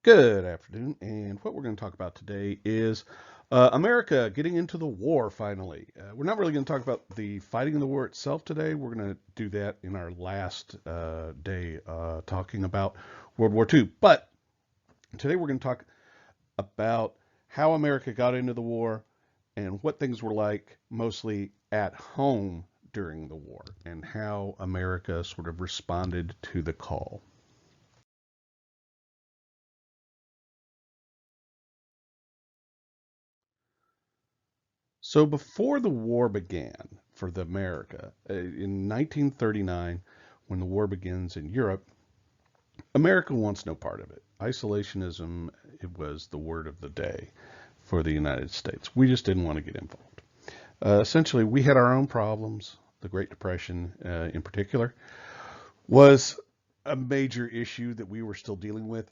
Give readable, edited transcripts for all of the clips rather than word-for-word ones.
Good afternoon, and what we're going to talk about today is America getting into the war finally. We're not really going to talk about the fighting in the war itself today. We're going to do that in our last day talking about World War II. But today we're going to talk about how America got into the war and what things were like mostly at home during the war and how America sort of responded to the call. So before the war began for the America, in 1939, when the war begins in Europe, America wants no part of it. Isolationism, it was the word of the day for the United States. We just didn't want to get involved. Essentially, we had our own problems. The Great Depression, in particular, was a major issue that we were still dealing with.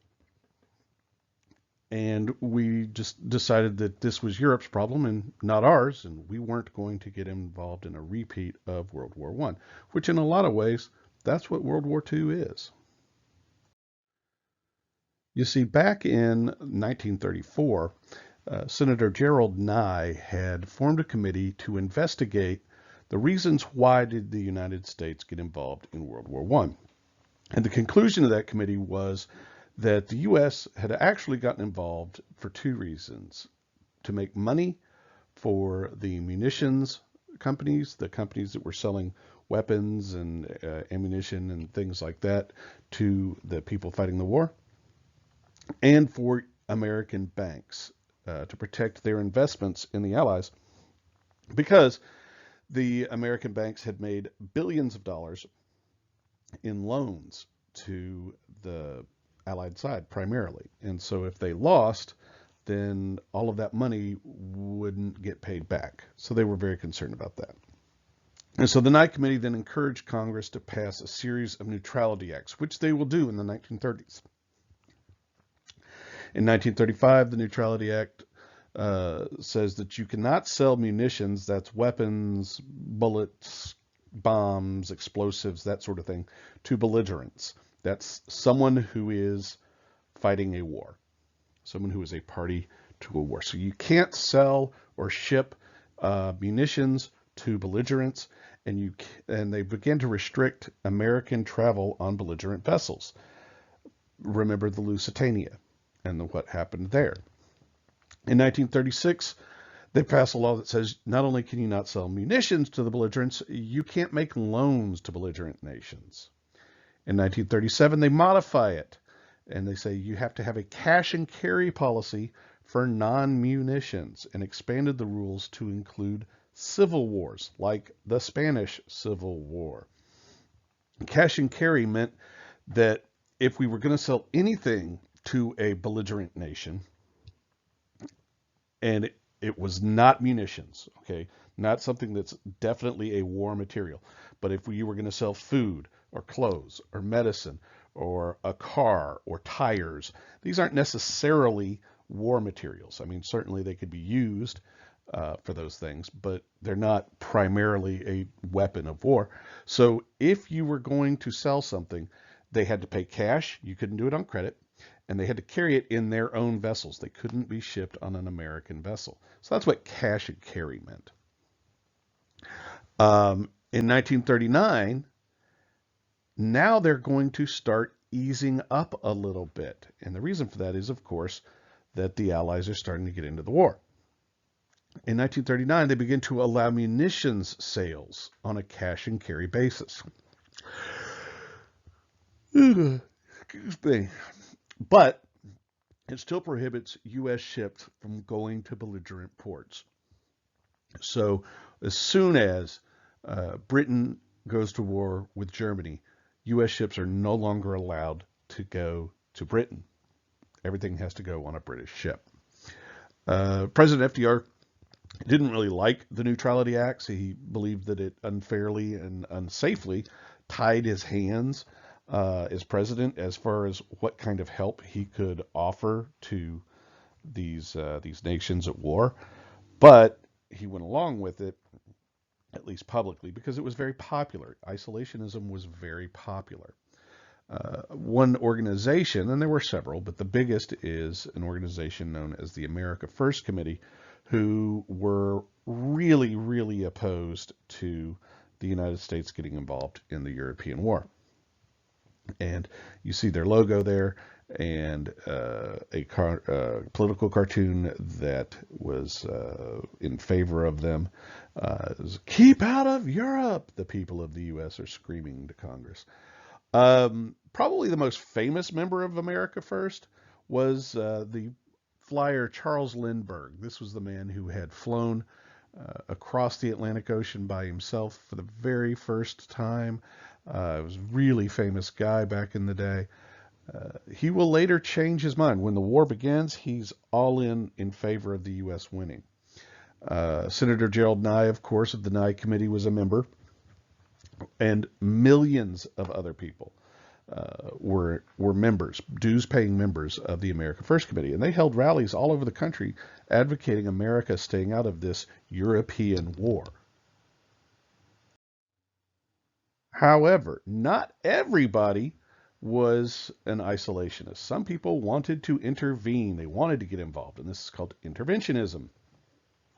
And we just decided that this was Europe's problem and not ours, and we weren't going to get involved in a repeat of World War One, which in a lot of ways, that's what World War Two is. You see, back in 1934, Senator Gerald Nye had formed a committee to investigate the reasons why did the United States get involved in World War One. And the conclusion of that committee was that the U.S. had actually gotten involved for two reasons: to make money for the munitions companies, the companies that were selling weapons and ammunition and things like that to the people fighting the war, and for American banks to protect their investments in the Allies, because the American banks had made billions of dollars in loans to the Allied side primarily. And so if they lost, then all of that money wouldn't get paid back. So they were very concerned about that. And so the Nye Committee then encouraged Congress to pass a series of neutrality acts, which they will do in the 1930s. In 1935, the Neutrality Act says that you cannot sell munitions, that's weapons, bullets, bombs, explosives, that sort of thing, to belligerents. That's someone who is fighting a war, someone who is a party to a war. So you can't sell or ship munitions to belligerents, and they began to restrict American travel on belligerent vessels. Remember the Lusitania and what happened there. In 1936, they passed a law that says not only can you not sell munitions to the belligerents, you can't make loans to belligerent nations. In 1937, they modify it, and they say you have to have a cash and carry policy for non-munitions, and expanded the rules to include civil wars, like the Spanish Civil War. Cash and carry meant that if we were going to sell anything to a belligerent nation, and it was not munitions, okay, not something that's definitely a war material, but if you were going to sell food or clothes or medicine or a car or tires, these aren't necessarily war materials. I mean, certainly they could be used for those things, but they're not primarily a weapon of war. So if you were going to sell something, they had to pay cash. You couldn't do it on credit. And they had to carry it in their own vessels. They couldn't be shipped on an American vessel. So that's what cash and carry meant. In 1939, now they're going to start easing up a little bit. And the reason for that is, of course, that the Allies are starting to get into the war. In 1939, they begin to allow munitions sales on a cash and carry basis. Excuse me. But it still prohibits U.S. ships from going to belligerent ports. So as soon as Britain goes to war with Germany, U.S. ships are no longer allowed to go to Britain. Everything has to go on a British ship. President FDR didn't really like the Neutrality Acts. He believed that it unfairly and unsafely tied his hands as president as far as what kind of help he could offer to these nations at war. But he went along with it, at least publicly, because it was very popular. Isolationism was very popular. One organization, and there were several, but the biggest is an organization known as the America First Committee, who were really, really opposed to the United States getting involved in the European War. And you see their logo there, and political cartoon that was in favor of them. Keep out of Europe, the people of the U.S. are screaming to Congress. Probably the most famous member of America First was the flyer Charles Lindbergh. This was the man who had flown across the Atlantic Ocean by himself for the very first time. Was a really famous guy back in the day. He will later change his mind. When the war begins, he's all in favor of the U.S. winning. Senator Gerald Nye, of course, of the Nye Committee was a member, and millions of other people were members, dues-paying members of the America First Committee, and they held rallies all over the country advocating America staying out of this European war. However, not everybody was an isolationist. Some people wanted to intervene. They wanted to get involved, and this is called interventionism.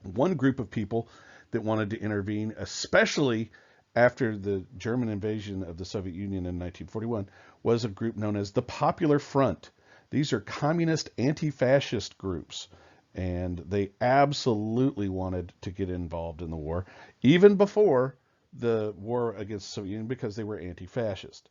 One group of people that wanted to intervene, especially after the German invasion of the Soviet Union in 1941, was a group known as the Popular Front. These are communist anti-fascist groups, and they absolutely wanted to get involved in the war, even before the war against the Soviet Union, because they were anti-fascist.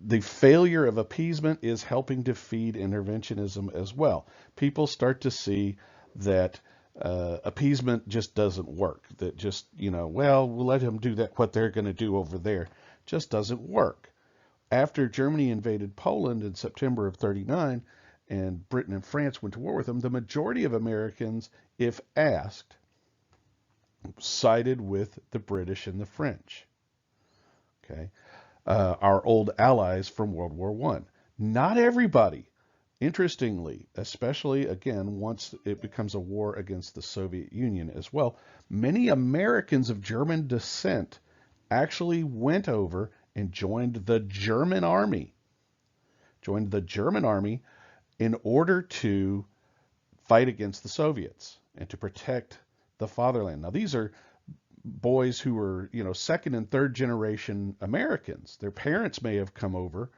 The failure of appeasement is helping to feed interventionism as well. People start to see that appeasement just doesn't work. That just, well, we'll let them do that, what they're going to do over there, just doesn't work. After Germany invaded Poland in September of 1939, and Britain and France went to war with them, the majority of Americans, if asked, sided with the British and the French. Okay, our old allies from World War I. Not everybody. Interestingly, especially again once it becomes a war against the Soviet Union as well, many Americans of German descent actually went over and joined the German army. Joined the German army in order to fight against the Soviets and to protect the fatherland. Now these are boys who were, second and third generation Americans. Their parents may have come over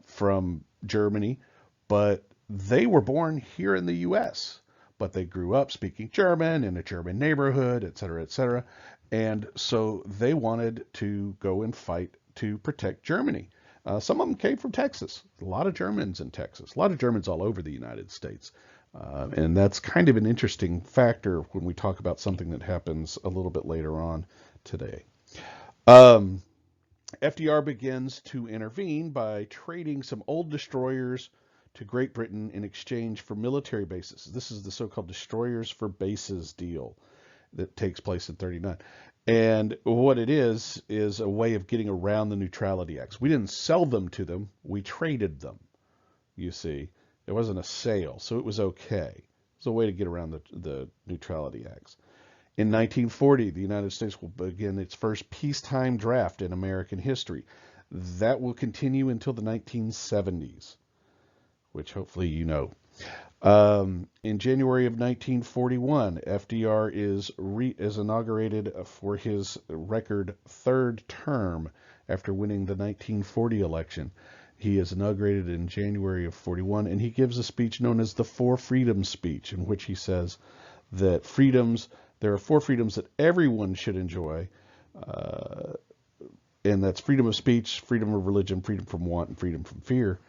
from Germany, but they were born here in the U.S., but they grew up speaking German in a German neighborhood, et cetera, et cetera. And so they wanted to go and fight to protect Germany. Some of them came from Texas. A lot of Germans in Texas, a lot of Germans all over the United States. And that's kind of an interesting factor when we talk about something that happens a little bit later on today. FDR begins to intervene by trading some old destroyers to Great Britain in exchange for military bases. This is the so-called destroyers for bases deal that takes place in 1939. And what it is a way of getting around the Neutrality Acts. We didn't sell them to them, we traded them, you see. It wasn't a sale, so it was okay. It was a way to get around the Neutrality Acts. In 1940, the United States will begin its first peacetime draft in American history. That will continue until the 1970s, which hopefully you know. In January of 1941, FDR is inaugurated for his record third term after winning the 1940 election. He is inaugurated in January of 41, and he gives a speech known as the Four Freedoms speech, in which he says that there are four freedoms that everyone should enjoy, and that's freedom of speech, freedom of religion, freedom from want, and freedom from fear.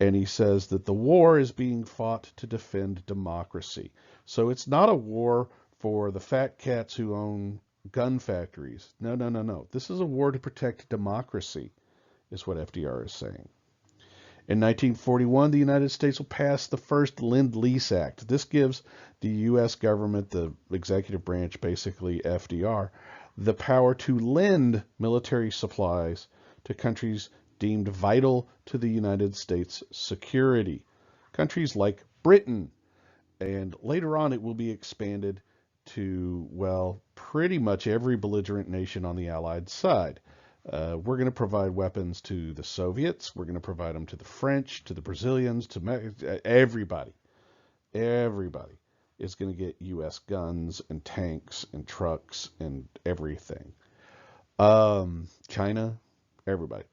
And he says that the war is being fought to defend democracy. So it's not a war for the fat cats who own gun factories. No. This is a war to protect democracy, is what FDR is saying. In 1941, the United States will pass the first Lend-Lease Act. This gives the U.S. government, the executive branch, basically FDR, the power to lend military supplies to countries deemed vital to the United States' security. Countries like Britain, and later on it will be expanded to, well, pretty much every belligerent nation on the Allied side. We're going to provide weapons to the Soviets. We're going to provide them to the French, to the Brazilians, to everybody. Everybody is going to get U.S. guns and tanks and trucks and everything. China, everybody.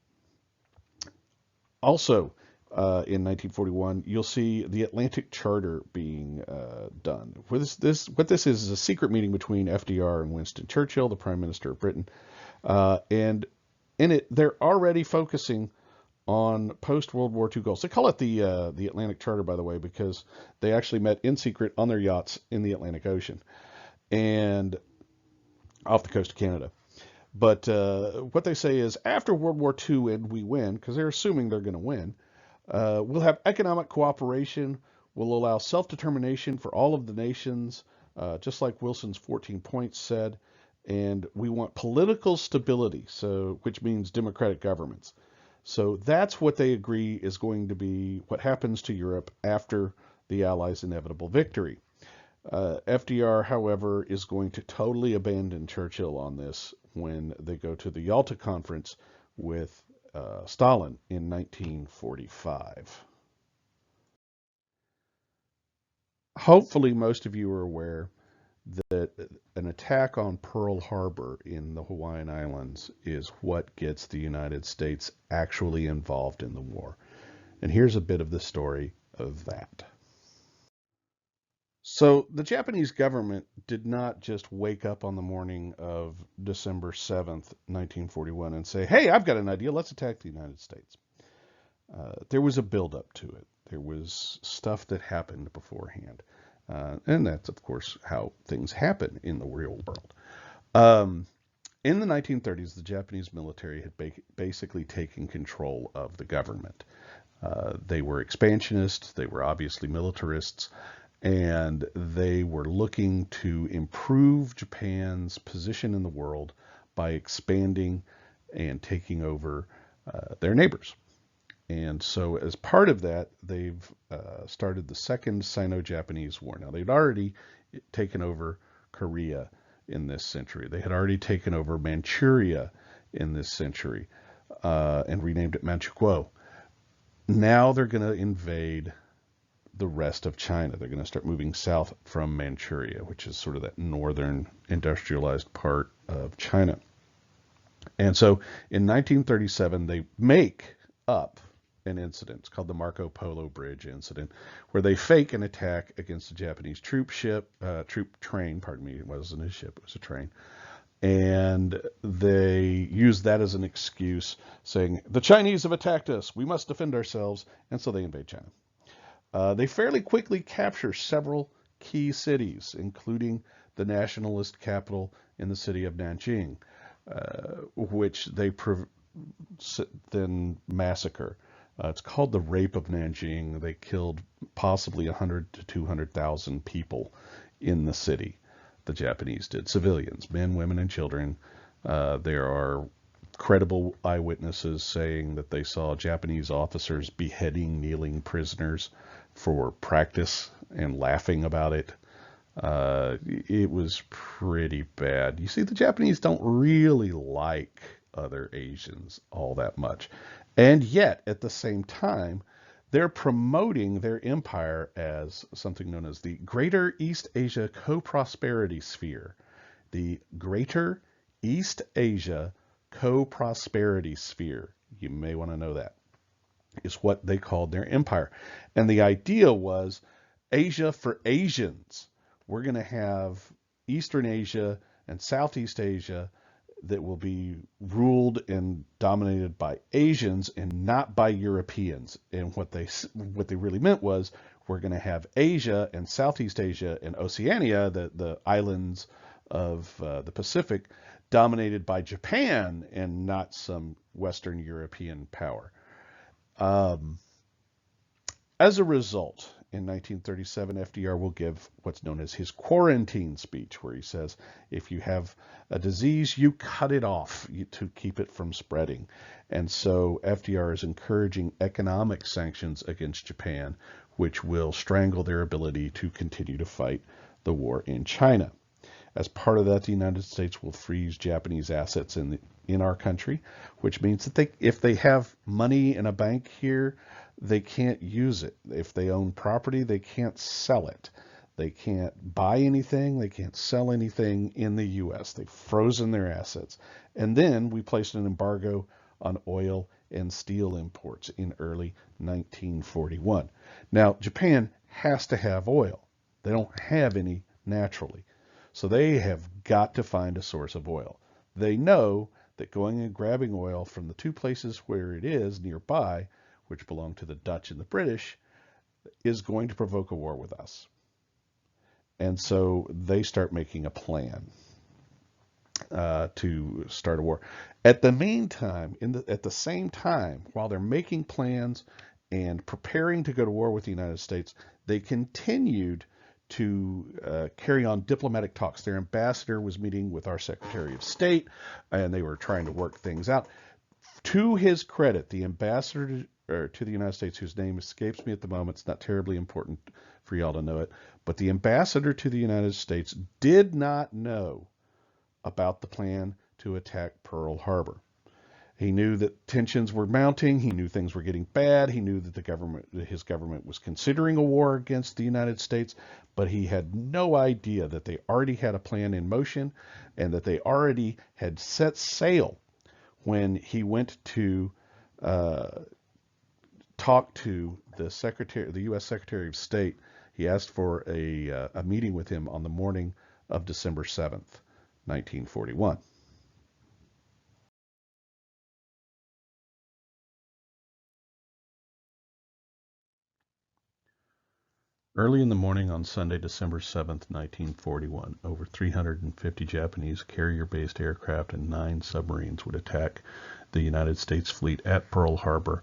Also, in 1941, you'll see the Atlantic Charter being done. What this is a secret meeting between FDR and Winston Churchill, the Prime Minister of Britain, and in it they're already focusing on post-World War II goals. They call it the Atlantic Charter, by the way, because they actually met in secret on their yachts in the Atlantic Ocean and off the coast of Canada. But what they say is after World War II and we win, because they're assuming they're going to win, we'll have economic cooperation. We'll allow self-determination for all of the nations, just like Wilson's 14 points said. And we want political stability, so which means democratic governments. So that's what they agree is going to be what happens to Europe after the Allies' inevitable victory. FDR, however, is going to totally abandon Churchill on this when they go to the Yalta Conference with Stalin in 1945. Hopefully, most of you are aware that an attack on Pearl Harbor in the Hawaiian Islands is what gets the United States actually involved in the war. And here's a bit of the story of that. So the Japanese government did not just wake up on the morning of December 7th, 1941 and say, hey, I've got an idea, let's attack the United States. There was a buildup to it. There was stuff that happened beforehand. And that's, of course, how things happen in the real world. In the 1930s, the Japanese military had basically taken control of the government. They were expansionists, they were obviously militarists, and they were looking to improve Japan's position in the world by expanding and taking over their neighbors. And so as part of that, they've started the Second Sino-Japanese War. Now, they'd already taken over Korea in this century. They had already taken over Manchuria in this century and renamed it Manchukuo. Now they're going to invade the rest of China. They're going to start moving south from Manchuria, which is sort of that northern industrialized part of China. And so in 1937, they make up an incident. It's called the Marco Polo Bridge incident, where they fake an attack against a Japanese troop train, pardon me, it wasn't a ship, it was a train. And they use that as an excuse, saying, the Chinese have attacked us, we must defend ourselves, and so they invade China. They fairly quickly capture several key cities, including the nationalist capital in the city of Nanjing, which they then massacre. It's called the Rape of Nanjing. They killed possibly 100 to 200,000 people in the city. The Japanese did. Civilians, men, women, and children. There are credible eyewitnesses saying that they saw Japanese officers beheading kneeling prisoners for practice and laughing about it. It was pretty bad. You see, the Japanese don't really like other Asians all that much. And yet, at the same time, they're promoting their empire as something known as the Greater East Asia Co-Prosperity Sphere. The Greater East Asia Co-Prosperity Sphere, you may want to know that, is what they called their empire. And the idea was Asia for Asians. We're going to have Eastern Asia and Southeast Asia that will be ruled and dominated by Asians and not by Europeans. And what they really meant was we're going to have Asia and Southeast Asia and Oceania, the islands of the Pacific, dominated by Japan and not some Western European power. As a result, in 1937, FDR will give what's known as his quarantine speech, where he says, if you have a disease, you cut it off to keep it from spreading. And so FDR is encouraging economic sanctions against Japan, which will strangle their ability to continue to fight the war in China. As part of that, the United States will freeze Japanese assets in in our country, which means that if they have money in a bank here, they can't use it. If they own property, they can't sell it. They can't buy anything. They can't sell anything in the U.S. They've frozen their assets. And then we placed an embargo on oil and steel imports in early 1941. Now, Japan has to have oil. They don't have any naturally. So they have got to find a source of oil. They know that going and grabbing oil from the two places where it is nearby, which belong to the Dutch and the British, is going to provoke a war with us. And so they start making a plan to start a war. At the meantime, at the same time, while they're making plans and preparing to go to war with the United States, they continued to carry on diplomatic talks. Their ambassador was meeting with our Secretary of State, and they were trying to work things out. To his credit, the ambassador to the United States, whose name escapes me at the moment, it's not terribly important for y'all to know it, but the ambassador to the United States did not know about the plan to attack Pearl Harbor. He knew that tensions were mounting. He knew things were getting bad. He knew that his government was considering a war against the United States, but he had no idea that they already had a plan in motion and that they already had set sail when he went to talk to the U.S. Secretary of State. He asked for a meeting with him on the morning of December 7th, 1941. Early in the morning on Sunday, December 7th, 1941, over 350 Japanese carrier-based aircraft and 9 submarines would attack the United States fleet at Pearl Harbor.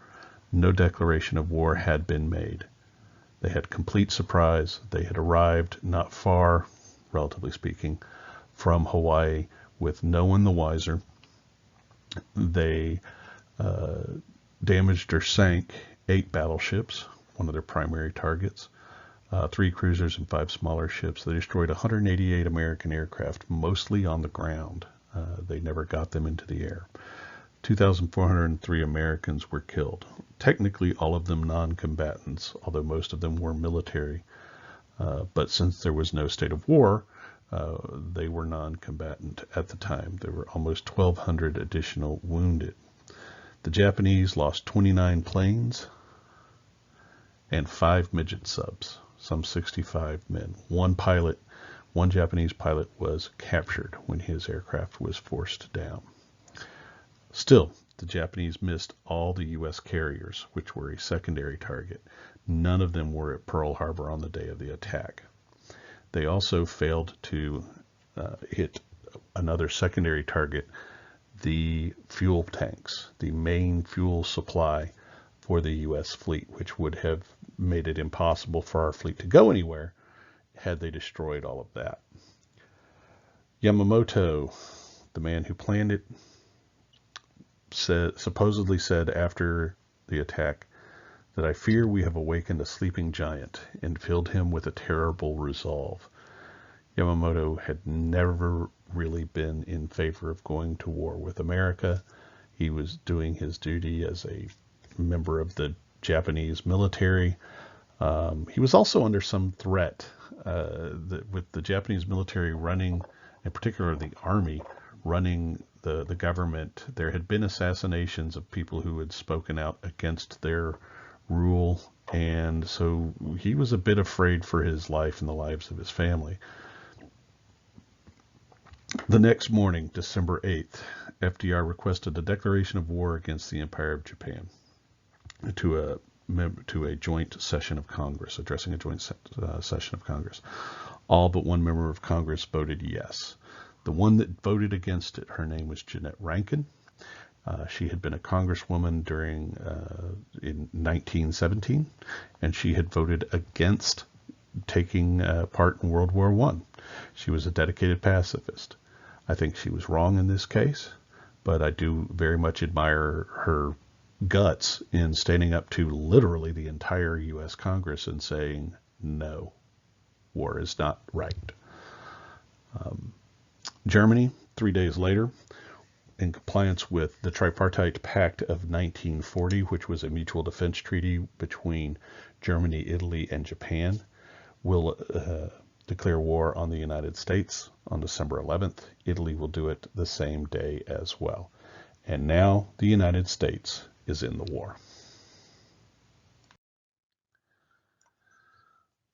No declaration of war had been made. They had complete surprise. They had arrived not far, relatively speaking, from Hawaii with no one the wiser. They damaged or sank 8 battleships, one of their primary targets, 3 cruisers and 5 smaller ships. They destroyed 188 American aircraft, mostly on the ground. They never got them into the air. 2,403 Americans were killed. Technically, all of them non-combatants, although most of them were military. But since there was no state of war, they were non-combatant at the time. There were almost 1,200 additional wounded. The Japanese lost 29 planes and 5 midget subs, some 65 men. One Japanese pilot was captured when his aircraft was forced down. Still, the Japanese missed all the U.S. carriers, which were a secondary target. None of them were at Pearl Harbor on the day of the attack. They also failed to hit another secondary target, the fuel tanks, the main fuel supply for the U.S. fleet, which would have made it impossible for our fleet to go anywhere had they destroyed all of that. Yamamoto, the man who planned it, supposedly said after the attack that I fear we have awakened a sleeping giant and filled him with a terrible resolve. Yamamoto had never really been in favor of going to war with America. He was doing his duty as a member of the Japanese military. He was also under some threat with the Japanese military running, in particular the army, running the government. There had been assassinations of people who had spoken out against their rule, and so he was a bit afraid for his life and the lives of his family. The next morning, December 8th, FDR requested a declaration of war against the Empire of Japan to a joint session of Congress, addressing a joint session of Congress. All but one member of Congress voted yes. The one that voted against it, her name was Jeannette Rankin. She had been a congresswoman in 1917, and she had voted against taking part in World War I. She was a dedicated pacifist. I think she was wrong in this case, but I do very much admire her guts in standing up to literally the entire U.S. Congress and saying, no, war is not right. Germany, 3 days later, in compliance with the Tripartite Pact of 1940, which was a mutual defense treaty between Germany, Italy, and Japan, will declare war on the United States on December 11th. Italy will do it the same day as well. And now the United States is in the war.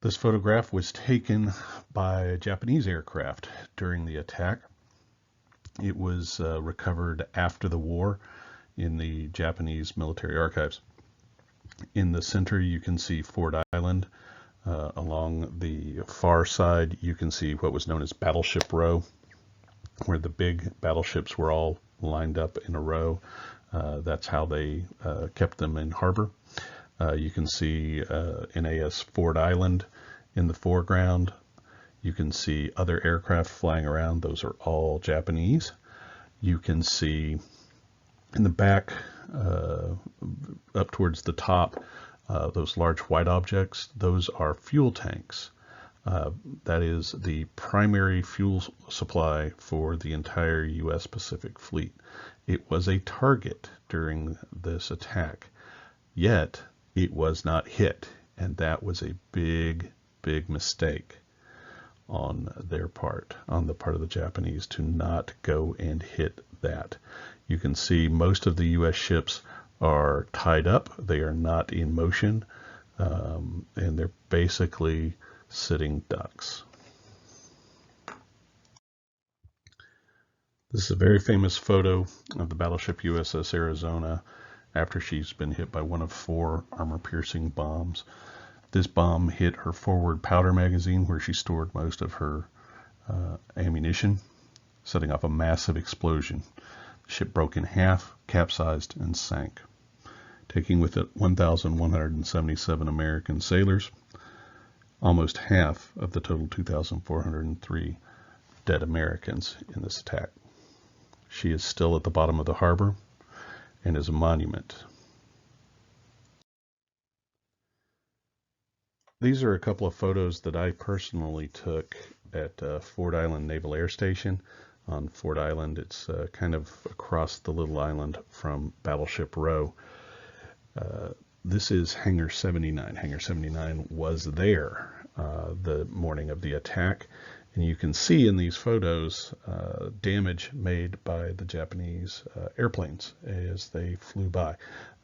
This photograph was taken by a Japanese aircraft during the attack. It was recovered after the war in the Japanese military archives. In the center, you can see Ford Island. Along the far side, you can see what was known as Battleship Row, where the big battleships were all lined up in a row. That's how they kept them in harbor. You can see NAS Ford Island in the foreground. You can see other aircraft flying around. Those are all Japanese. You can see in the back, up towards the top, those large white objects. Those are fuel tanks. That is the primary fuel supply for the entire U.S. Pacific Fleet. It was a target during this attack, yet it was not hit, and that was a big, big mistake on their part, on the part of the Japanese, to not go and hit that. You can see most of the U.S. ships are tied up. They are not in motion, and they're basically sitting ducks. This is a very famous photo of the battleship USS Arizona after she's been hit by one of 4 armor-piercing bombs. This bomb hit her forward powder magazine, where she stored most of her ammunition, setting off a massive explosion. The ship broke in half, capsized, and sank, taking with it 1,177 American sailors, almost half of the total 2,403 dead Americans in this attack. She is still at the bottom of the harbor and is a monument. These are a couple of photos that I personally took at Ford Island Naval Air Station. On Ford Island, it's kind of across the little island from Battleship Row. This is Hangar 79. Hangar 79 was there the morning of the attack, and you can see in these photos damage made by the Japanese airplanes as they flew by.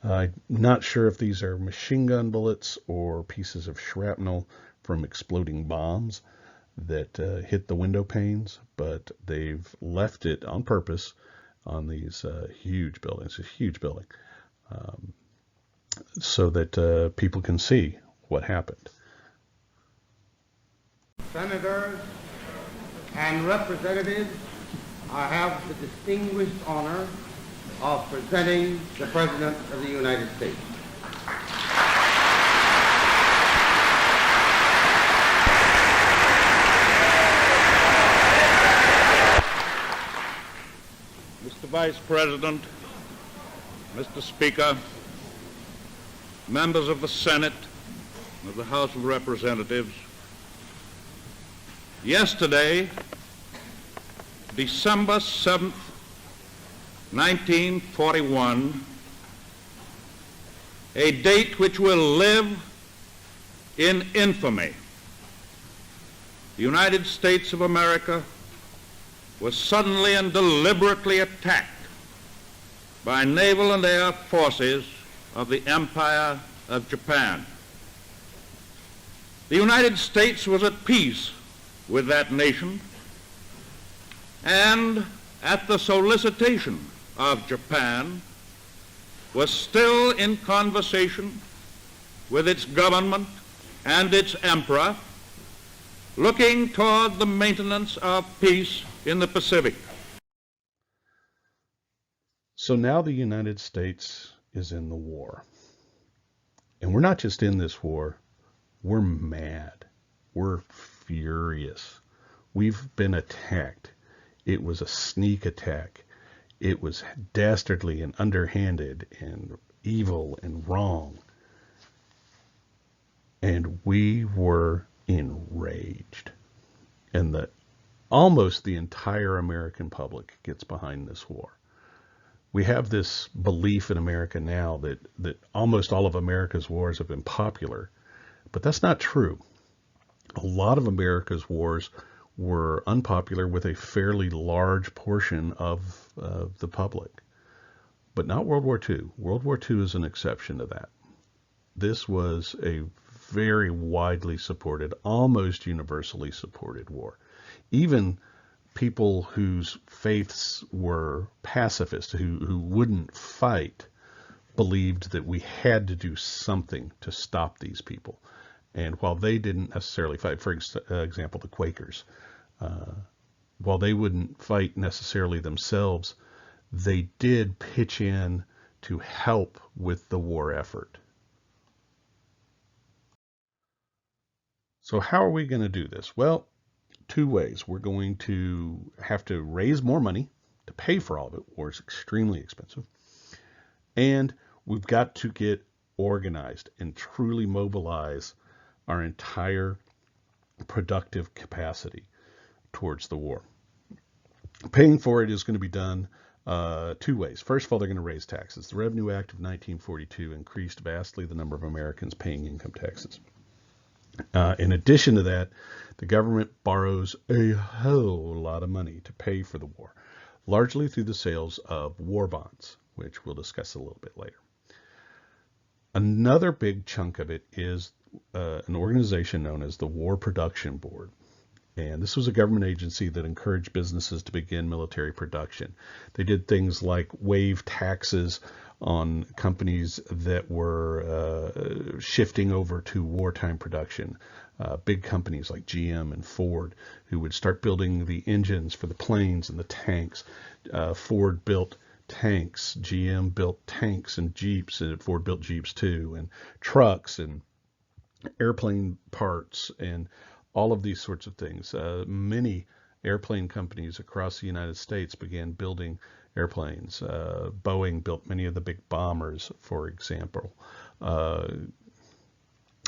I'm not sure if these are machine gun bullets or pieces of shrapnel from exploding bombs that hit the window panes, but they've left it on purpose on these huge buildings, this huge building, so that people can see what happened. Senators and representatives, I have the distinguished honor of presenting the President of the United States. Mr. Vice President, Mr. Speaker, members of the Senate, of the House of Representatives, yesterday, December 7th, 1941, a date which will live in infamy, the United States of America was suddenly and deliberately attacked by naval and air forces of the Empire of Japan. The United States was at peace with that nation, and at the solicitation of Japan was still in conversation with its government and its emperor, looking toward the maintenance of peace in the Pacific. So now the United States is in the war. And we're not just in this war, we're mad. We're furious. We've been attacked. It was a sneak attack. It was dastardly and underhanded and evil and wrong. And we were enraged. And almost the entire American public gets behind this war. we have this belief in America now that almost all of America's wars have been popular, but that's not true. A lot of America's wars were unpopular with a fairly large portion of the public, but not World War II. World War II is an exception to that. This was a very widely supported, almost universally supported war. Even people whose faiths were pacifist, who wouldn't fight, believed that we had to do something to stop these people. And while they didn't necessarily fight, for example, the Quakers, while they wouldn't fight necessarily themselves, they did pitch in to help with the war effort. So how are we going to do this? Well, two ways. We're going to have to raise more money to pay for all of it. War is extremely expensive. And we've got to get organized and truly mobilize our entire productive capacity towards the war. Paying for it is going to be done two ways. First of all, they're going to raise taxes. The Revenue Act of 1942 increased vastly the number of Americans paying income taxes. In addition to that, the government borrows a whole lot of money to pay for the war, largely through the sales of war bonds, which we'll discuss a little bit later. Another big chunk of it is an organization known as the War Production Board. And this was a government agency that encouraged businesses to begin military production. They did things like waive taxes on companies that were shifting over to wartime production. Big companies like GM and Ford, who would start building the engines for the planes and the tanks. Ford built tanks, GM built tanks and Jeeps, and Ford built Jeeps too, and trucks and airplane parts and all of these sorts of things. Many airplane companies across the United States began building airplanes. Boeing built many of the big bombers, for example. And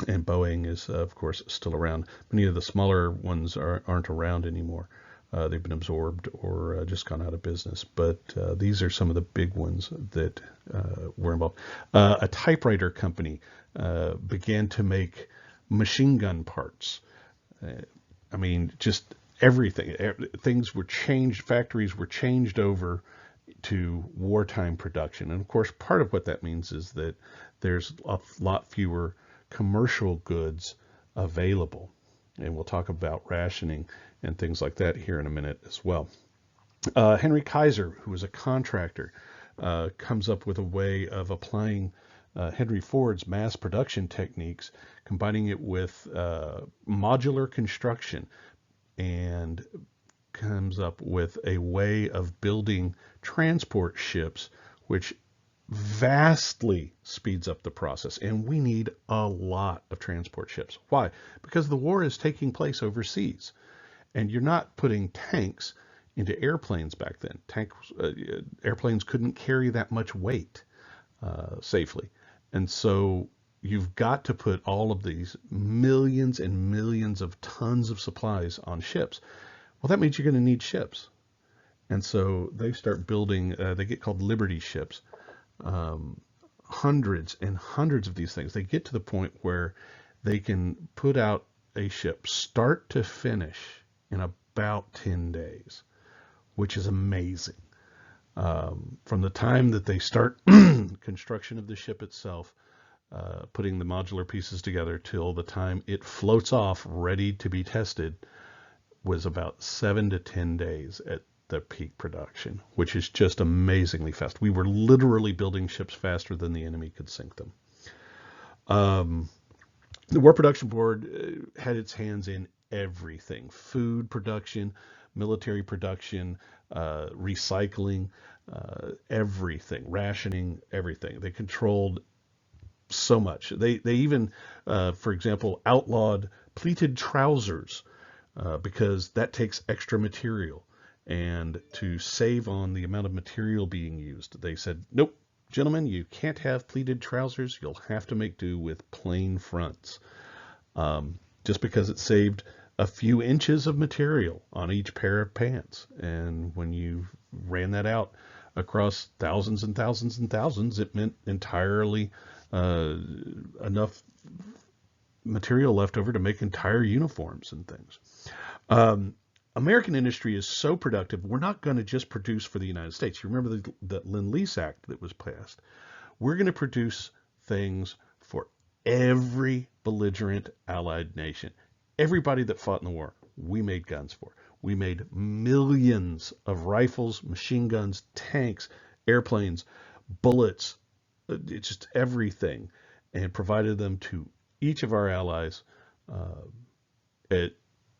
Boeing is, of course, still around. Many of the smaller ones aren't around anymore. They've been absorbed or just gone out of business. But these are some of the big ones that were involved. A typewriter company began to make machine gun parts. I mean, just everything. Things were changed. Factories were changed over to wartime production. And of course, part of what that means is that there's a lot fewer commercial goods available. And we'll talk about rationing and things like that here in a minute as well. Henry Kaiser, who was a contractor, comes up with a way of applying Henry Ford's mass production techniques, combining it with modular construction, and comes up with a way of building transport ships, which vastly speeds up the process. And we need a lot of transport ships. Why? Because the war is taking place overseas, and you're not putting tanks into airplanes back then. Airplanes couldn't carry that much weight safely. And so you've got to put all of these millions and millions of tons of supplies on ships. Well, that means you're going to need ships. And so they start building, they get called Liberty ships, hundreds and hundreds of these things. They get to the point where they can put out a ship start to finish in about 10 days, which is amazing. From the time that they start construction of the ship itself, putting the modular pieces together till the time it floats off ready to be tested, was about 7 to 10 days at the peak production, which is just amazingly fast. We were literally building ships faster than the enemy could sink them. The War Production Board had its hands in everything: food production, military production, recycling, everything, rationing, everything. They controlled so much. They even, for example, outlawed pleated trousers because that takes extra material. And to save on the amount of material being used, they said, nope, gentlemen, you can't have pleated trousers. You'll have to make do with plain fronts. Just because it saved a few inches of material on each pair of pants. And when you ran that out across thousands and thousands and thousands, it meant entirely enough material left over to make entire uniforms and things. American industry is so productive, we're not going to just produce for the United States. You remember the Lend-Lease Act that was passed. We're going to produce things for every belligerent allied nation. Everybody that fought in the war, we made guns for. We made millions of rifles, machine guns, tanks, airplanes, bullets, just everything, and provided them to each of our allies at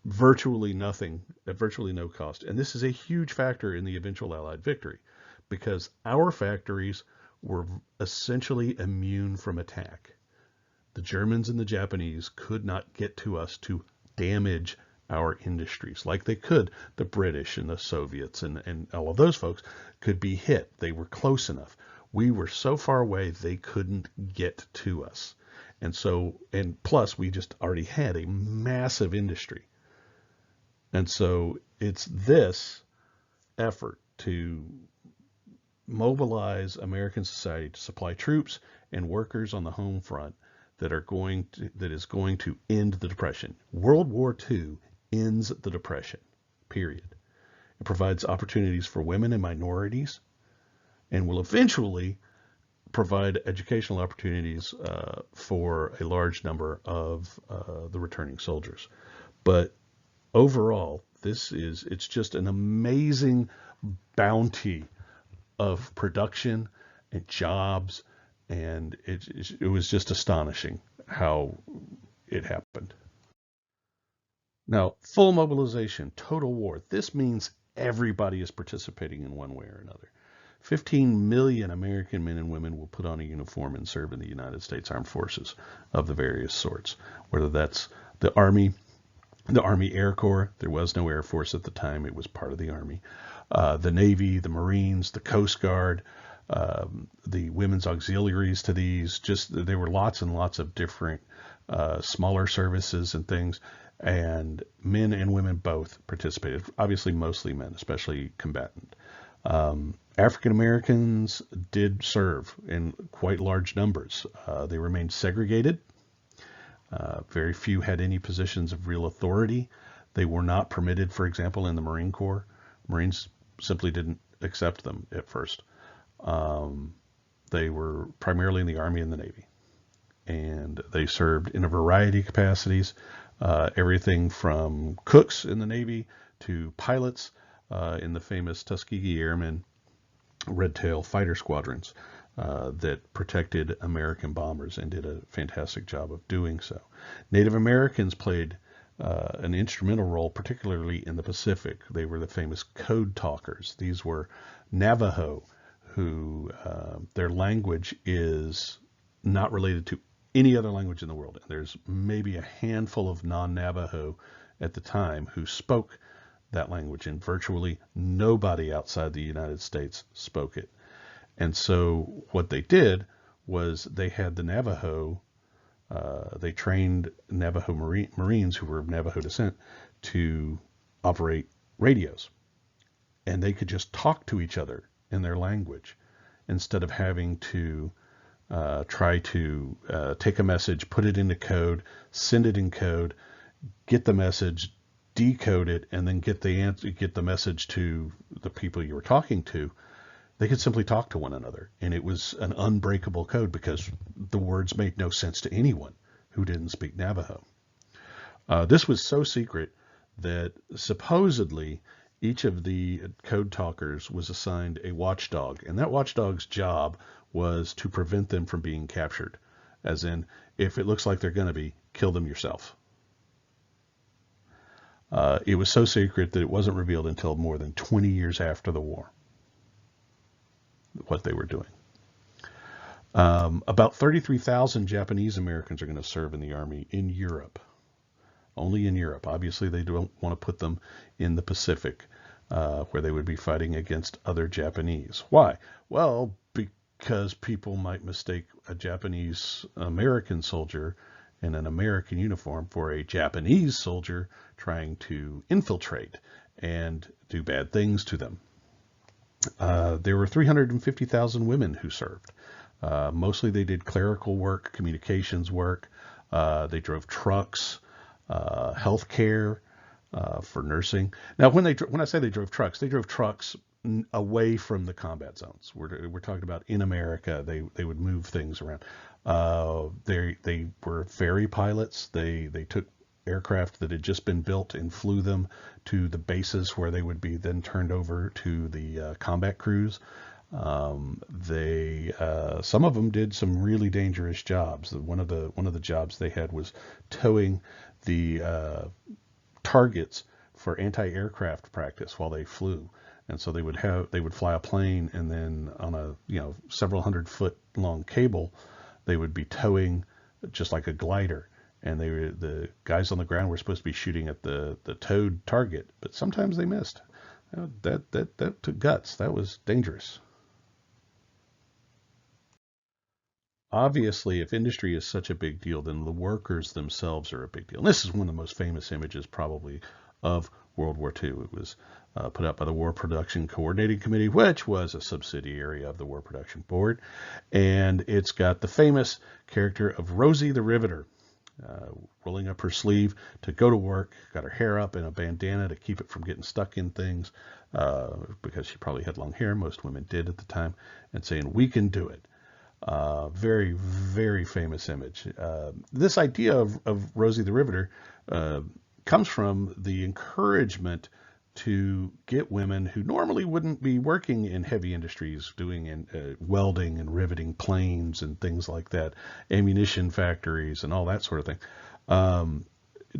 virtually nothing, at virtually no cost. And this is a huge factor in the eventual Allied victory, because our factories were essentially immune from attack. The Germans and the Japanese could not get to us to damage our industries like they could. The British and the Soviets and all of those folks could be hit. They were close enough. We were so far away they couldn't get to us. And so, and plus we just already had a massive industry. And so it's this effort to mobilize American society to supply troops and workers on the home front that is going to end the Depression. World War II ends the Depression, period. It provides opportunities for women and minorities, and will eventually provide educational opportunities for a large number of the returning soldiers. But overall, it's just an amazing bounty of production and jobs, and it was just astonishing how it happened. Now, full mobilization, total war. This means everybody is participating in one way or another. 15 million American men and women will put on a uniform and serve in the United States Armed Forces of the various sorts, whether that's the Army Air Corps. There was no Air Force at the time. It was part of the Army. The Navy, the Marines, the Coast Guard, the women's auxiliaries to these. There were lots and lots of different smaller services and things, and men and women both participated. Obviously, mostly men, especially combatant. African Americans did serve in quite large numbers. They remained segregated. Very few had any positions of real authority. They were not permitted, for example, in the Marine Corps. Marines simply didn't accept them at first. They were primarily in the Army and the Navy. And they served in a variety of capacities, everything from cooks in the Navy to pilots in the famous Tuskegee Airmen Red Tail fighter squadrons that protected American bombers and did a fantastic job of doing so. Native Americans played an instrumental role, particularly in the Pacific. They were the famous code talkers. These were Navajo, who their language is not related to any other language in the world. There's maybe a handful of non-Navajo at the time who spoke that language, and virtually nobody outside the United States spoke it. And so what they did was they had the Navajo, they trained Navajo Marines who were of Navajo descent to operate radios. And they could just talk to each other in their language instead of having to try to take a message, put it into code, send it in code, get the message, decode it, and then get the message to the people you were talking to. They could simply talk to one another, and it was an unbreakable code because the words made no sense to anyone who didn't speak Navajo. This was so secret that supposedly each of the code talkers was assigned a watchdog, and that watchdog's job was to prevent them from being captured, as in, if it looks like they're going to be, kill them yourself. It was so secret that it wasn't revealed until more than 20 years after the war what they were doing. About 33,000 Japanese Americans are going to serve in the Army in Europe. Only in Europe. Obviously, they don't want to put them in the Pacific, where they would be fighting against other Japanese. Why? Well, because people might mistake a Japanese American soldier in an American uniform for a Japanese soldier trying to infiltrate and do bad things to them. There were 350,000 women who served. Mostly they did clerical work, communications work. They drove trucks, healthcare, for nursing. Now, when I say they drove trucks away from the combat zones. We're talking about in America. They would move things around. They were ferry pilots. They took aircraft that had just been built and flew them to the bases where they would be then turned over to the combat crews. Some of them did some really dangerous jobs. One of the jobs they had was towing the targets for anti-aircraft practice while they flew. And so they would fly a plane, and then on a several 100-foot long cable, they would be towing just like a glider. And the guys on the ground were supposed to be shooting at the towed target, but sometimes they missed. That took guts. That was dangerous. Obviously, if industry is such a big deal, then the workers themselves are a big deal. And this is one of the most famous images, probably, of World War II. It was put out by the War Production Coordinating Committee, which was a subsidiary of the War Production Board. And it's got the famous character of Rosie the Riveter, rolling up her sleeve to go to work, got her hair up in a bandana to keep it from getting stuck in things, because she probably had long hair. Most women did at the time, and saying, "We can do it." Very, very famous image. This idea of Rosie the Riveter comes from the encouragement to get women who normally wouldn't be working in heavy industries, doing welding and riveting planes and things like that, ammunition factories and all that sort of thing,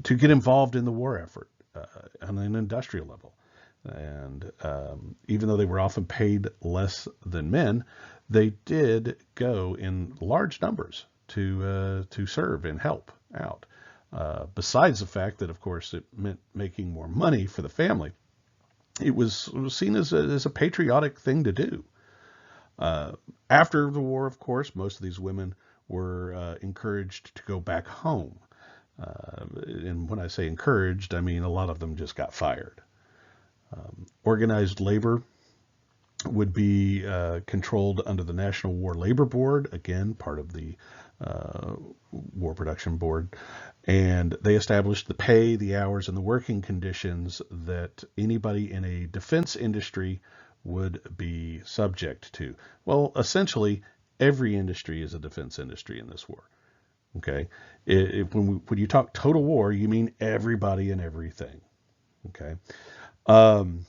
to get involved in the war effort on an industrial level. And even though they were often paid less than men, they did go in large numbers to serve and help out. Besides the fact that, of course, it meant making more money for the family, it was seen as a patriotic thing to do. After the war, of course, most of these women were encouraged to go back home. And when I say encouraged, I mean a lot of them just got fired. Organized labor would be controlled under the National War Labor Board, again, part of the War Production Board. And they established the pay, the hours, and the working conditions that anybody in a defense industry would be subject to. Well, essentially, every industry is a defense industry in this war. Okay? When you talk total war, you mean everybody and everything. Okay? When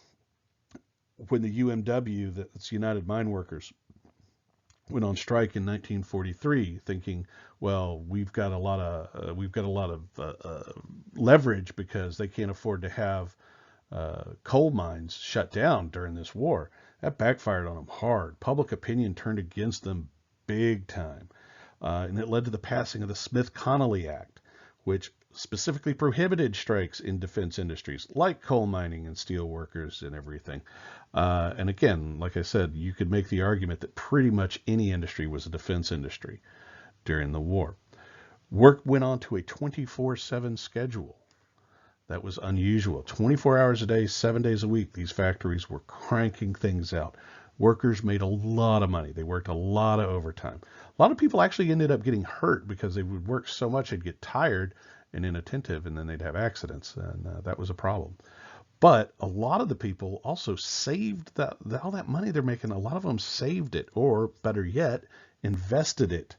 the UMW, that's United Mine Workers, went on strike in 1943, thinking, well, we've got a lot of leverage because they can't afford to have coal mines shut down during this war. That backfired on them hard. Public opinion turned against them big time, and it led to the passing of the Smith-Connolly Act, which specifically prohibited strikes in defense industries like coal mining and steel workers and everything. And again, like I said, you could make the argument that pretty much any industry was a defense industry during the war. Work went on to a 24/7 schedule. That was unusual. 24 hours a day, 7 days a week, these factories were cranking things out. Workers made a lot of money. They worked a lot of overtime. A lot of people actually ended up getting hurt because they would work so much they'd get tired and inattentive, and then they'd have accidents, and that was a problem. But a lot of the people also saved all that money they're making. A lot of them saved it, or better yet, invested it,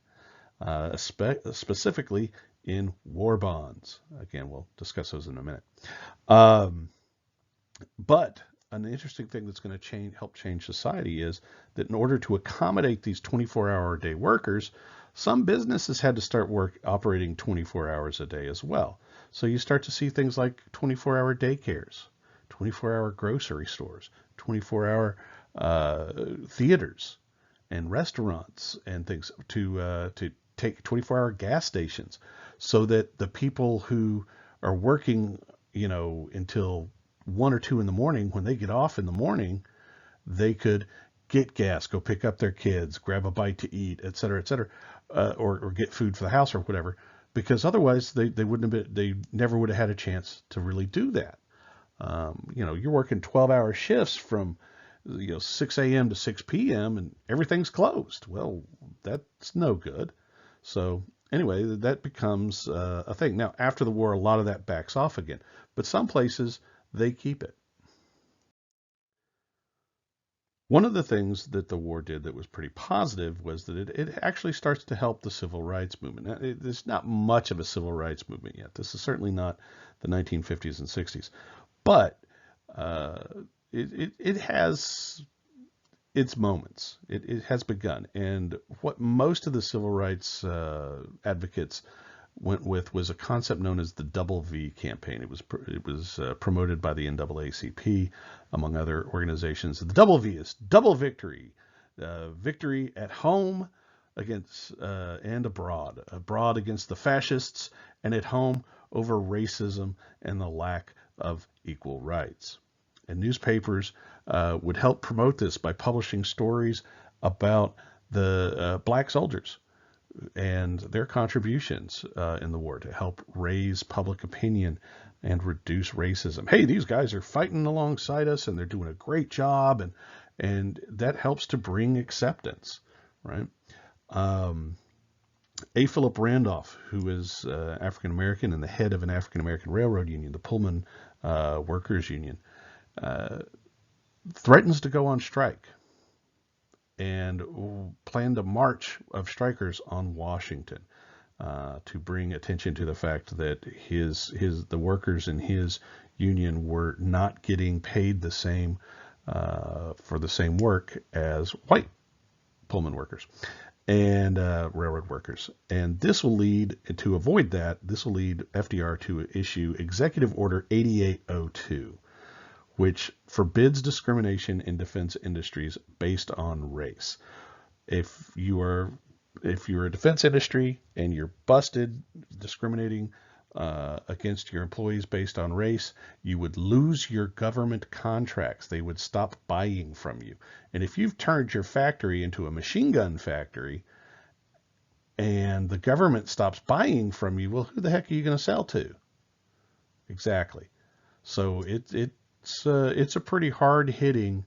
specifically in war bonds. Again, we'll discuss those in a minute. But an interesting thing that's going to help change society is that in order to accommodate these 24-hour-a-day workers, some businesses had to start operating 24 hours a day as well. So you start to see things like 24-hour daycares, 24-hour grocery stores, 24-hour theaters and restaurants and things, to take 24-hour gas stations, so that the people who are working, until 1 or 2 in the morning, when they get off in the morning, they could get gas, go pick up their kids, grab a bite to eat, et cetera, or get food for the house or whatever, because otherwise they never would have had a chance to really do that. You're working 12-hour shifts from 6 a.m. to 6 p.m. and everything's closed. Well, that's no good. So anyway, that becomes a thing. Now, after the war, a lot of that backs off again, but some places they keep it. One of the things that the war did that was pretty positive was that it actually starts to help the civil rights movement. Now, there's not much of a civil rights movement yet. This is certainly not the 1950s and 60s, but it has its moments. It has begun. And what most of the civil rights advocates went with was a concept known as the Double V campaign. It was promoted by the NAACP, among other organizations. The Double V is double victory. Victory at home against and abroad against the fascists, and at home over racism and the lack of equal rights. And newspapers would help promote this by publishing stories about the black soldiers and their contributions in the war to help raise public opinion and reduce racism. Hey, these guys are fighting alongside us and they're doing a great job, and that helps to bring acceptance, right? A. Philip Randolph, who is African American and the head of an African American railroad union, the Pullman Workers Union, threatens to go on strike and planned a march of strikers on Washington to bring attention to the fact that the workers in his union were not getting paid the same for the same work as white Pullman workers and railroad workers. And this will lead, to avoid that, this will lead FDR to issue Executive Order 8802, which forbids discrimination in defense industries based on race. If you're a defense industry and you're busted discriminating against your employees based on race, you would lose your government contracts. They would stop buying from you. And if you've turned your factory into a machine gun factory and the government stops buying from you, well, who the heck are you going to sell to? Exactly. So it's a pretty hard-hitting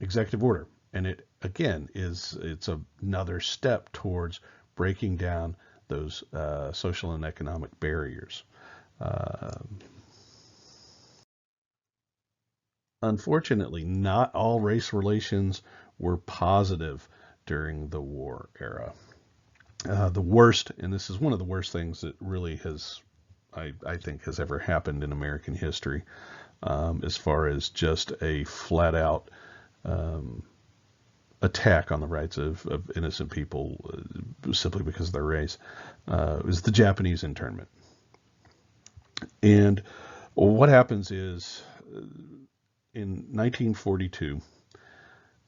executive order, and it again it's another step towards breaking down those social and economic barriers. Unfortunately, not all race relations were positive during the war era. The worst, and this is one of the worst things that really has, I think, has ever happened in American history, as far as just a flat-out attack on the rights of innocent people simply because of their race, is the Japanese internment. And what happens is, in 1942,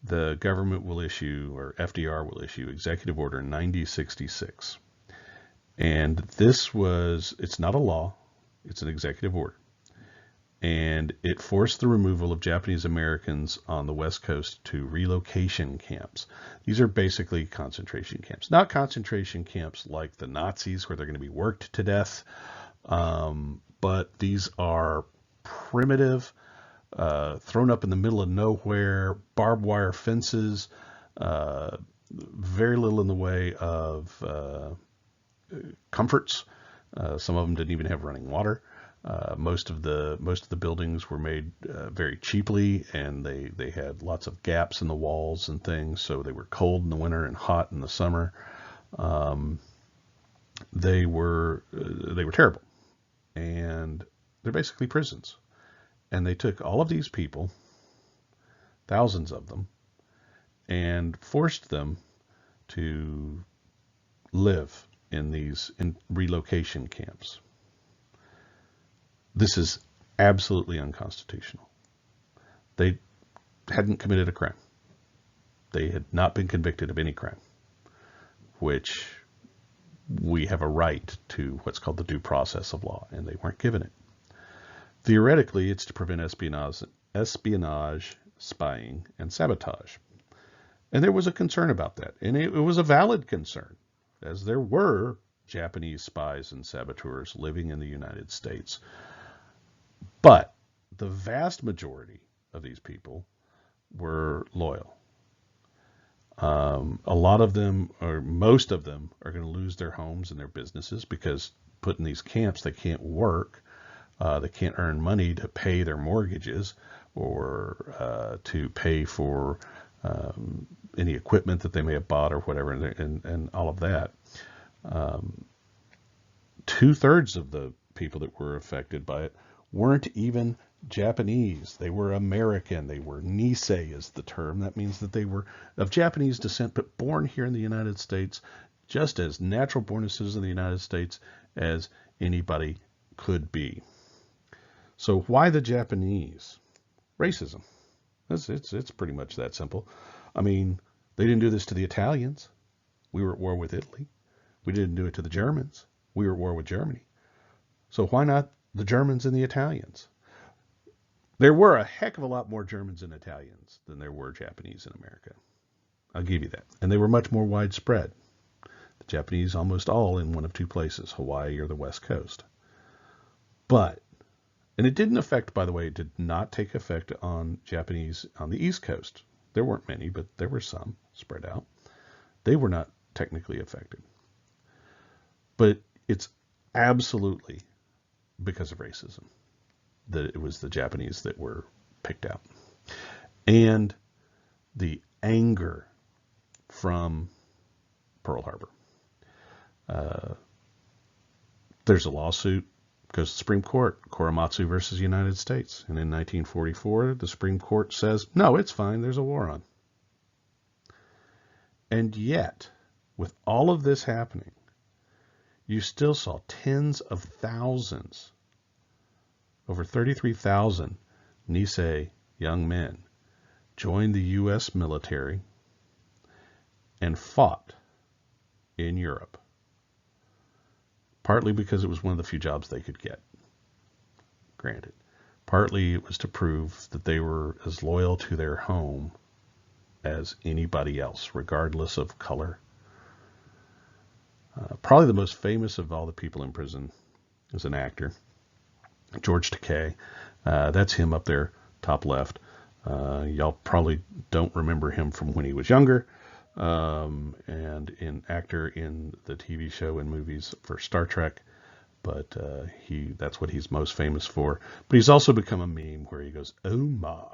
the government will issue, or FDR will issue, Executive Order 9066. And it's not a law, it's an executive order. And it forced the removal of Japanese Americans on the West Coast to relocation camps. These are basically concentration camps. Not concentration camps like the Nazis where they're going to be worked to death, but these are primitive, thrown up in the middle of nowhere, barbed wire fences, very little in the way of comforts. Some of them didn't even have running water. Most of the buildings were made very cheaply, and they had lots of gaps in the walls and things, so they were cold in the winter and hot in the summer. They were terrible, and they're basically prisons. And they took all of these people, thousands of them, and forced them to live in relocation camps. This is absolutely unconstitutional. They hadn't committed a crime. They had not been convicted of any crime, which we have a right to what's called the due process of law, and they weren't given it. Theoretically, it's to prevent espionage, spying, and sabotage. And there was a concern about that, and it was a valid concern, as there were Japanese spies and saboteurs living in the United States. But the vast majority of these people were loyal. A lot of them, or most of them, are going to lose their homes and their businesses because put in these camps, they can't work. They can't earn money to pay their mortgages or to pay for any equipment that they may have bought or whatever, and all of that. 2/3 of the people that were affected by it weren't even Japanese. They were American. They were Nisei is the term. That means that they were of Japanese descent, but born here in the United States, just as natural born citizens of the United States as anybody could be. So why the Japanese? Racism. It's pretty much that simple. I mean, they didn't do this to the Italians. We were at war with Italy. We didn't do it to the Germans. We were at war with Germany. So why not the Germans and the Italians? There were a heck of a lot more Germans and Italians than there were Japanese in America. I'll give you that. And they were much more widespread. The Japanese almost all in one of two places, Hawaii or the West Coast. But, and it didn't affect, by the way, it did not take effect on Japanese on the East Coast. There weren't many, but there were some spread out. They were not technically affected. But it's absolutely because of racism that it was the Japanese that were picked out. And the anger from Pearl Harbor. There's a lawsuit, goes to the Supreme Court, Korematsu versus United States. And in 1944, the Supreme Court says, no, it's fine, there's a war on. And yet, with all of this happening, you still saw tens of thousands, over 33,000 Nisei young men join the U.S. military and fought in Europe, partly because it was one of the few jobs they could get, granted. Partly it was to prove that they were as loyal to their home as anybody else, regardless of color. Probably the most famous of all the people in prison is an actor, George Takei. That's him up there, top left. Y'all probably don't remember him from when he was younger, and an actor in the TV show and movies for Star Trek. But that's what he's most famous for. But he's also become a meme where he goes, "Oh my."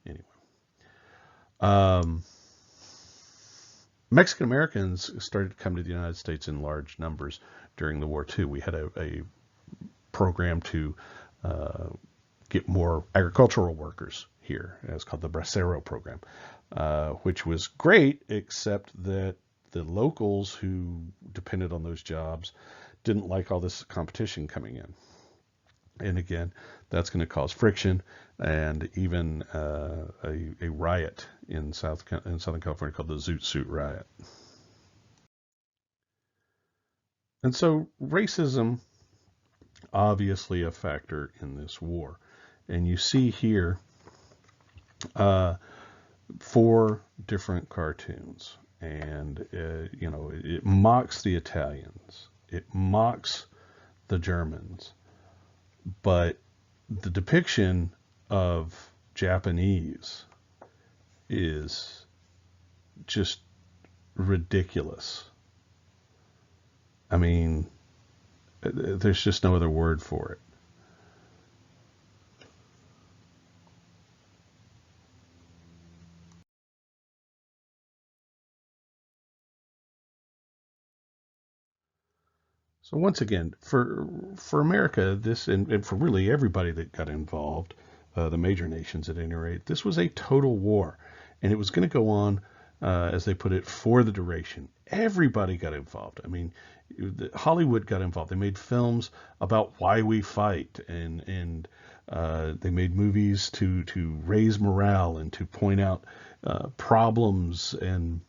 Anyway. Mexican Americans started to come to the United States in large numbers during the war too. We had a program to get more agricultural workers here. It's called the Bracero program, which was great, except that the locals who depended on those jobs didn't like all this competition coming in. And again, that's going to cause friction and even a riot in Southern California called the Zoot Suit Riot. And so racism, obviously a factor in this war. And you see here 4 different cartoons. And, it mocks the Italians. It mocks the Germans. But the depiction of Japanese is just ridiculous. I mean, there's just no other word for it. So once again, for America, this and for really everybody that got involved, the major nations at any rate, this was a total war, and it was going to go on, as they put it, for the duration. Everybody got involved. I mean, Hollywood got involved. They made films about why we fight, and they made movies to raise morale and to point out problems and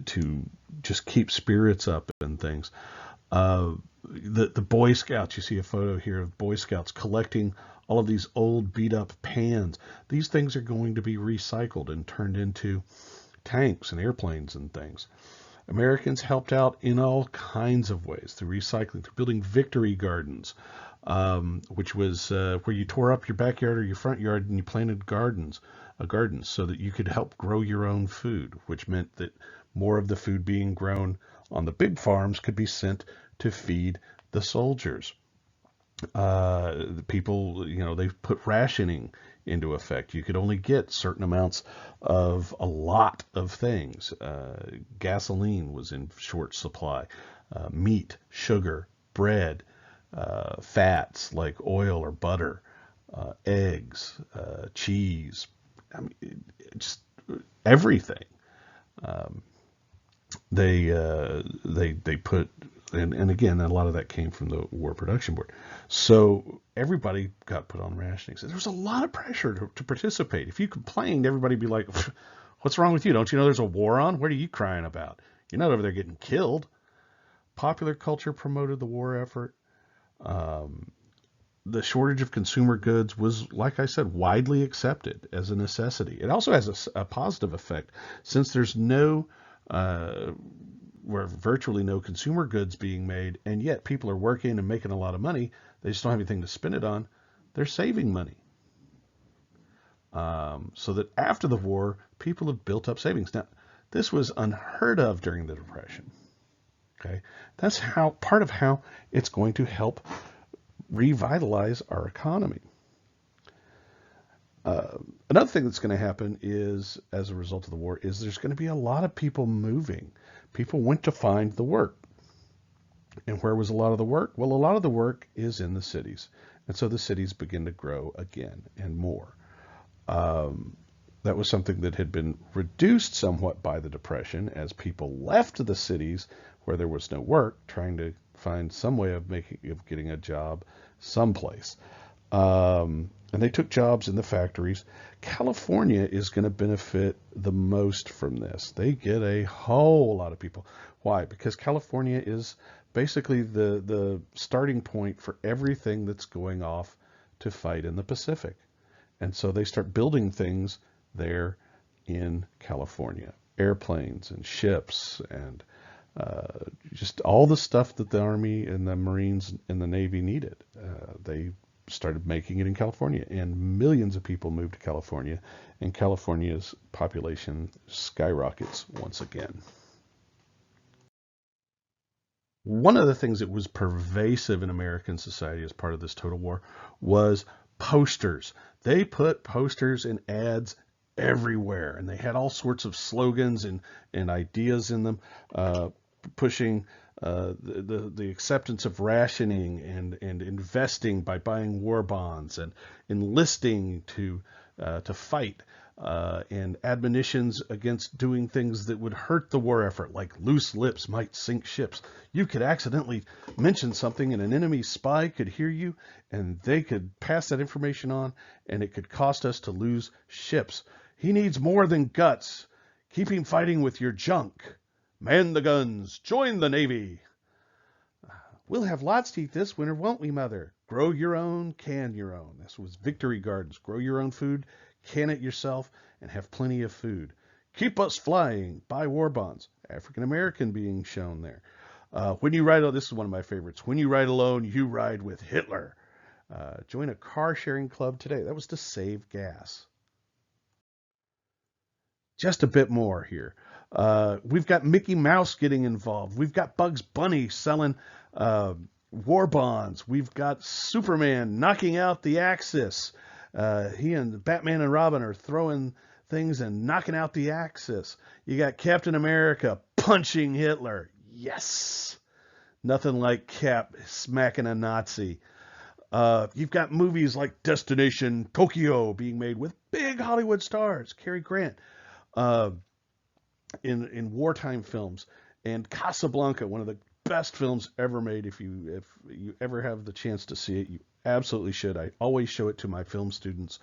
to just keep spirits up and things. The Boy Scouts, you see a photo here of Boy Scouts collecting all of these old beat up pans. These things are going to be recycled and turned into tanks and airplanes and things. Americans helped out in all kinds of ways through recycling, through building victory gardens, which was where you tore up your backyard or your front yard and you planted gardens so that you could help grow your own food, which meant that more of the food being grown on the big farms could be sent to feed the soldiers. The people, they put rationing into effect. You could only get certain amounts of a lot of things. Gasoline was in short supply. Meat, sugar, bread, fats like oil or butter, eggs, cheese, I mean, just everything. Um, they put and again, a lot of that came from the War Production Board. So everybody got put on rationing. So there was a lot of pressure to participate. If you complained, everybody'd be like, "What's wrong with you? Don't you know there's a war on? What are you crying about? You're not over there getting killed." Popular culture promoted the war effort. The shortage of consumer goods was, like I said, widely accepted as a necessity. It also has a positive effect since there's where virtually no consumer goods being made, and yet people are working and making a lot of money. They just don't have anything to spend it on. They're saving money. So that after the war, people have built up savings. Now, this was unheard of during the Depression. Okay, that's part of how it's going to help revitalize our economy. Another thing that's going to happen is, as a result of the war, is there's going to be a lot of people moving. People went to find the work. And where was a lot of the work? Well, a lot of the work is in the cities. And so the cities begin to grow again and more. That was something that had been reduced somewhat by the Depression as people left the cities where there was no work, trying to find some way of getting a job someplace. And they took jobs in the factories. California is going to benefit the most from this. They get a whole lot of people. Why? Because California is basically the starting point for everything that's going off to fight in the Pacific. And so they start building things there in California. Airplanes and ships and just all the stuff that the Army and the Marines and the Navy needed. They started making it in California, and millions of people moved to California, and California's population skyrockets once again. One of the things that was pervasive in American society as part of this total war was posters. They put posters and ads everywhere, and they had all sorts of slogans and ideas in them, pushing the acceptance of rationing and investing by buying war bonds and enlisting to fight, and admonitions against doing things that would hurt the war effort, like loose lips might sink ships. You could accidentally mention something and an enemy spy could hear you and they could pass that information on and it could cost us to lose ships. He needs more than guts. Keep him fighting with your junk. Man the guns. Join the Navy. We'll have lots to eat this winter, won't we, Mother? Grow your own, can your own. This was Victory Gardens. Grow your own food, can it yourself, and have plenty of food. Keep us flying. Buy war bonds. African American being shown there. When you ride, this is one of my favorites. When you ride alone, you ride with Hitler. Join a car sharing club today. That was to save gas. Just a bit more here. We've got Mickey Mouse getting involved. We've got Bugs Bunny selling war bonds. We've got Superman knocking out the Axis. He and Batman and Robin are throwing things and knocking out the Axis. You got Captain America punching Hitler. Yes! Nothing like Cap smacking a Nazi. You've got movies like Destination Tokyo being made with big Hollywood stars. Cary Grant. In wartime films, and Casablanca, one of the best films ever made. If you ever have the chance to see it, you absolutely should. I always show it to my film students,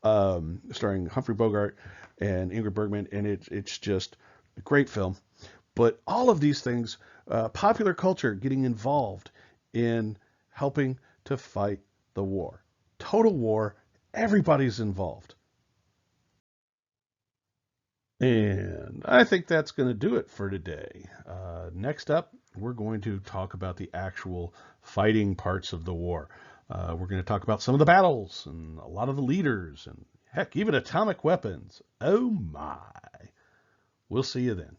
starring Humphrey Bogart and Ingrid Bergman, and it's just a great film. But all of these things, popular culture getting involved in helping to fight the war. Total war, everybody's involved. And I think that's going to do it for today. Next up, we're going to talk about the actual fighting parts of the war. We're going to talk about some of the battles and a lot of the leaders and heck, even atomic weapons. Oh my. We'll see you then.